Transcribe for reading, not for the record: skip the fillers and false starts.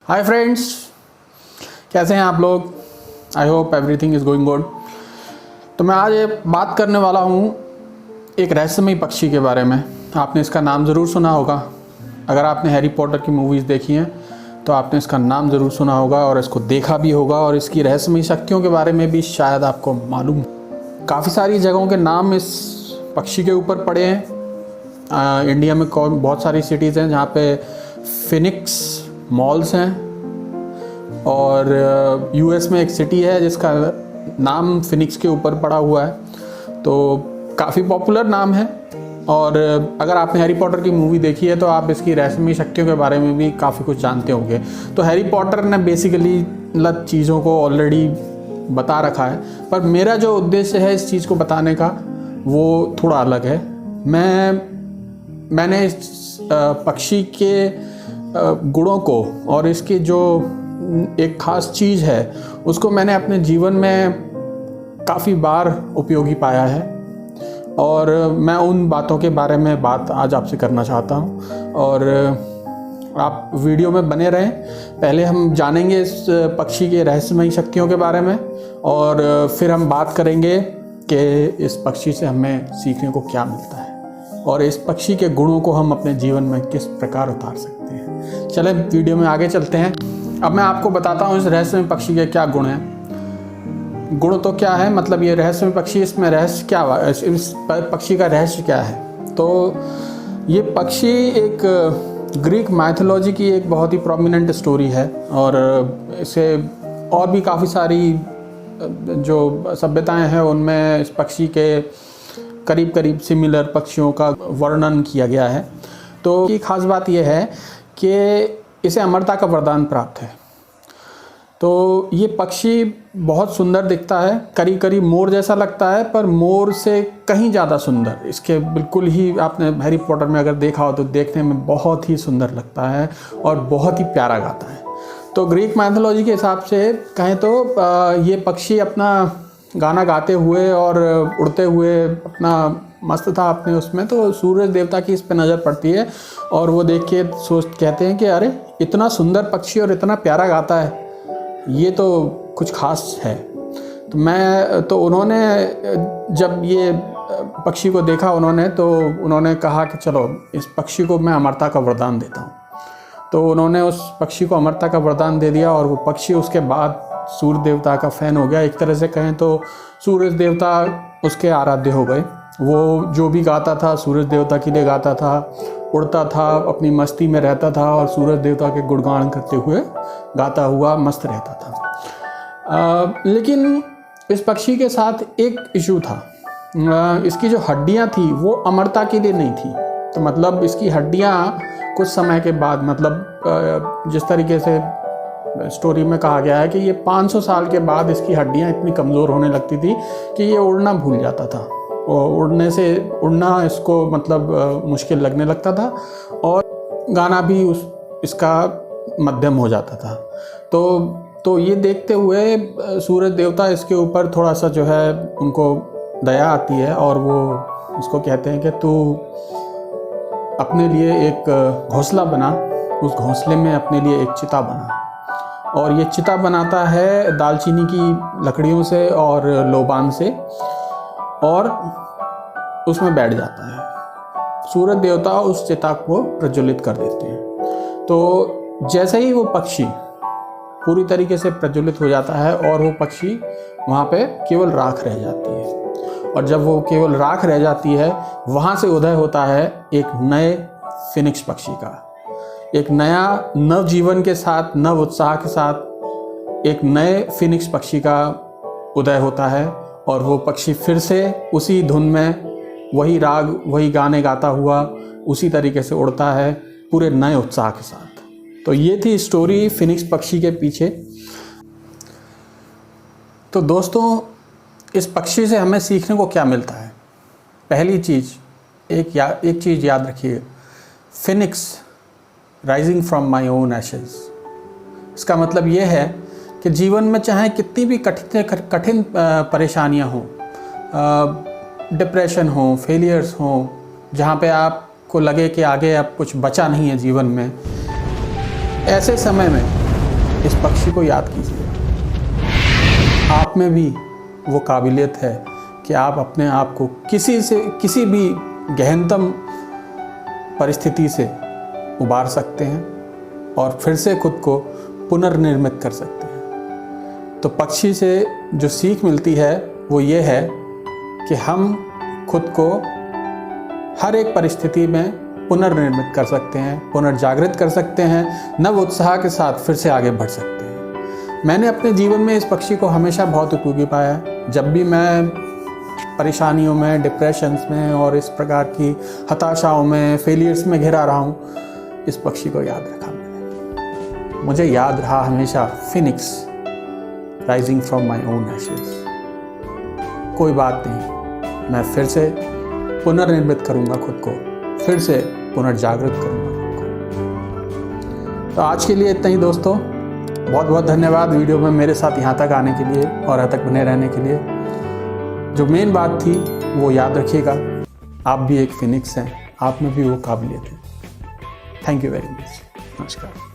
Hi friends, कैसे हैं आप लोग। I hope everything is going good. तो मैं आज ये बात करने वाला हूँ एक रहस्यमयी पक्षी के बारे में। आपने इसका नाम ज़रूर सुना होगा। अगर आपने हैरी पॉटर की मूवीज़ देखी हैं तो आपने इसका नाम ज़रूर सुना होगा और इसको देखा भी होगा, और इसकी रहस्यमयी शक्तियों के बारे में भी शायद आपको मालूम। काफ़ी सारी जगहों के नाम इस पक्षी के ऊपर पड़े हैं। इंडिया में बहुत सारी सिटीज़ हैं जहाँ पे फिनिक्स मॉल्स हैं, और यूएस में एक सिटी है जिसका नाम फिनिक्स के ऊपर पड़ा हुआ है। तो काफ़ी पॉपुलर नाम है, और अगर आपने हैरी पॉटर की मूवी देखी है तो आप इसकी रहस्यमयी शक्तियों के बारे में भी काफ़ी कुछ जानते होंगे। तो हैरी पॉटर ने बेसिकली चीज़ों को ऑलरेडी बता रखा है, पर मेरा जो उद्देश्य है इस चीज़ को बताने का वो थोड़ा अलग है। मैंने इस पक्षी के गुणों को और इसकी जो एक ख़ास चीज़ है उसको मैंने अपने जीवन में काफ़ी बार उपयोगी पाया है, और मैं उन बातों के बारे में बात आज आपसे करना चाहता हूँ। और आप वीडियो में बने रहें। पहले हम जानेंगे इस पक्षी के रहस्यमयी शक्तियों के बारे में, और फिर हम बात करेंगे कि इस पक्षी से हमें सीखने को क्या मिलता है और इस पक्षी के गुणों को हम अपने जीवन में किस प्रकार उतार सकते हैं। चलें वीडियो में आगे चलते हैं। अब मैं आपको बताता हूँ इस रहस्यमयी पक्षी के क्या गुण हैं। गुण तो क्या है, मतलब ये रहस्यमयी पक्षी, इसमें रहस्य क्या हुआ, इस पक्षी का रहस्य क्या है। तो ये पक्षी एक ग्रीक माइथोलॉजी की एक बहुत ही प्रोमिनेंट स्टोरी है, और इसे और भी काफ़ी सारी जो सभ्यताएं हैं उनमें इस पक्षी के करीब करीब सिमिलर पक्षियों का वर्णन किया गया है। तो एक ख़ास बात यह है कि इसे अमरता का वरदान प्राप्त है। तो ये पक्षी बहुत सुंदर दिखता है, करीब करीब मोर जैसा लगता है, पर मोर से कहीं ज़्यादा सुंदर। इसके बिल्कुल ही, आपने हैरी पॉटर में अगर देखा हो तो देखने में बहुत ही सुंदर लगता है और बहुत ही प्यारा गाता है। तो ग्रीक माइथोलॉजी के हिसाब से कहें तो ये पक्षी अपना गाना गाते हुए और उड़ते हुए अपना मस्त था अपने उसमें। तो सूरज देवता की इस पे नज़र पड़ती है और वो देख के कहते हैं कि अरे इतना सुंदर पक्षी और इतना प्यारा गाता है, ये तो कुछ खास है। तो उन्होंने जब ये पक्षी को देखा उन्होंने कहा कि चलो इस पक्षी को मैं अमरता का वरदान देता हूँ। तो उन्होंने उस पक्षी को अमरता का वरदान दे दिया, और वो पक्षी उसके बाद सूर्य देवता का फ़ैन हो गया। एक तरह से कहें तो सूरज देवता उसके आराध्य हो गए। वो जो भी गाता था सूरज देवता के लिए गाता था, उड़ता था, अपनी मस्ती में रहता था और सूरज देवता के गुणगान करते हुए गाता हुआ मस्त रहता था। लेकिन इस पक्षी के साथ एक इशू था। इसकी जो हड्डियां थी वो अमरता के लिए नहीं थी। तो मतलब इसकी हड्डियां कुछ समय के बाद, मतलब जिस तरीके से स्टोरी में कहा गया है कि ये 500 साल के बाद इसकी हड्डियां इतनी कमज़ोर होने लगती थी कि ये उड़ना भूल जाता था, और उड़ना इसको मतलब मुश्किल लगने लगता था, और गाना भी इसका मध्यम हो जाता था। तो ये देखते हुए सूरज देवता इसके ऊपर थोड़ा सा जो है उनको दया आती है, और वो इसको कहते हैं कि तू अपने लिए एक घोंसला बना, उस घोंसले में अपने लिए एक चिता बना। और ये चिता बनाता है दालचीनी की लकड़ियों से और लोबान से, और उसमें बैठ जाता है। सूरज देवता उस चिता को प्रज्वलित कर देते हैं। तो जैसे ही वो पक्षी पूरी तरीके से प्रज्वलित हो जाता है और वो पक्षी वहाँ पे केवल राख रह जाती है, और जब वो केवल राख रह जाती है वहाँ से उदय होता है एक नए फिनिक्स पक्षी का। एक नया नव जीवन के साथ, नव उत्साह के साथ एक नए फिनिक्स पक्षी का उदय होता है, और वो पक्षी फिर से उसी धुन में वही राग, वही गाने गाता हुआ उसी तरीके से उड़ता है पूरे नए उत्साह के साथ। तो ये थी स्टोरी फिनिक्स पक्षी के पीछे। तो दोस्तों, इस पक्षी से हमें सीखने को क्या मिलता है। पहली चीज़, एक चीज़ याद रखिए, Phoenix rising from my own Ashes. इसका मतलब ये है कि जीवन में चाहे कितनी भी कठिन परेशानियां हों, डिप्रेशन हो, फेलियर्स हो, जहाँ पे आपको लगे कि आगे अब कुछ बचा नहीं है जीवन में, ऐसे समय में इस पक्षी को याद कीजिए। आप में भी वो काबिलियत है कि आप अपने आप को किसी भी गहनतम परिस्थिति से उबार सकते हैं और फिर से खुद को पुनर्निर्मित कर सकते हैं। तो पक्षी से जो सीख मिलती है वो ये है कि हम खुद को हर एक परिस्थिति में पुनर्निर्मित कर सकते हैं, पुनर्जागृत कर सकते हैं, नव उत्साह के साथ फिर से आगे बढ़ सकते हैं। मैंने अपने जीवन में इस पक्षी को हमेशा बहुत उपयोगी पाया है। जब भी मैं परेशानियों में, डिप्रेशंस में और इस प्रकार की हताशाओं में, फेलियर्स में घिरा रहा हूँ, इस पक्षी को याद रखा मैंने। मुझे याद रहा हमेशा Phoenix rising from my own ashes. कोई बात नहीं, मैं फिर से पुनर्निर्मित करूँगा खुद को, फिर से पुनर्जागृत करूँगा खुद को। तो आज के लिए इतना ही दोस्तों। बहुत बहुत धन्यवाद वीडियो में मेरे साथ यहाँ तक आने के लिए और यहाँ तक बने रहने के लिए। जो मेन बात थी वो याद रखिएगा, आप भी एक फिनिक्स हैं, आप में भी वो काबिलियत है। Thank you very much. नमस्कार।